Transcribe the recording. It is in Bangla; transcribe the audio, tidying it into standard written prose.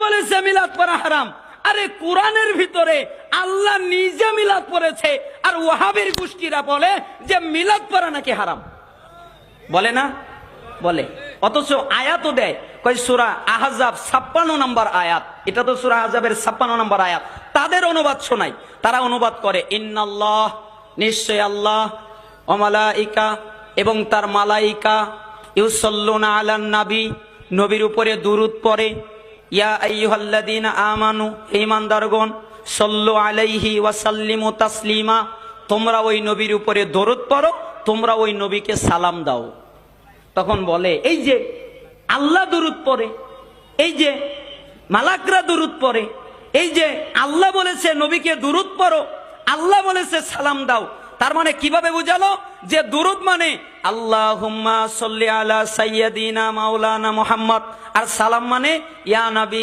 বলেছে মিলাদ পড়া হারাম। আরে কোরআনের ভিতরে আল্লাহ নিজে মিলাদ পড়েছে, আর ওয়াহাবির গোষ্ঠীরা বলে যে মিলাদ পড়া নাকি হারাম। বলে না? বলে। অথচ আয়াতও দেয়, কয় সূরা আহজাব 56 নম্বর আয়াত, এটা তো সূরা আহজাবের 56 নম্বর আয়াত। তাদের অনুবাদ শোনাই, তারা অনুবাদ করে ইন্নাল্লাহ, নিশ্চয় আল্লাহ, ওয়া মালাইকা, এবং তার মালাইকা, ইউসাল্লুনা আলান নবী, নবীর উপরে দুরূদ পড়ে, ইয়া আইয়ুহাল্লাযীনা আমানু, ঈমানদারগণ, সাল্লু আলাইহি ওয়া সাল্লিমু তাসলিমা, তোমরা ওই নবীর উপরে দরুদ পড়ো, তোমরা ওই নবীকে সালাম দাও। তখন বলে এই যে আল্লাহ দুরূদ পড়ে, এই যে মালাকরা দুরূদ পড়ে, এই যে আল্লাহ বলেছে নবীকে দুরূদ পড়ো, আল্লাহ বলেছে সালাম দাও, তার মানে কিভাবে বুঝালো যে দুরূদ মানে আল্লাহুম্মা সাল্লি আলা সাইয়্যিদিনা মাওলানা মুহাম্মদ, আর সালাম মানে ইয়া নবী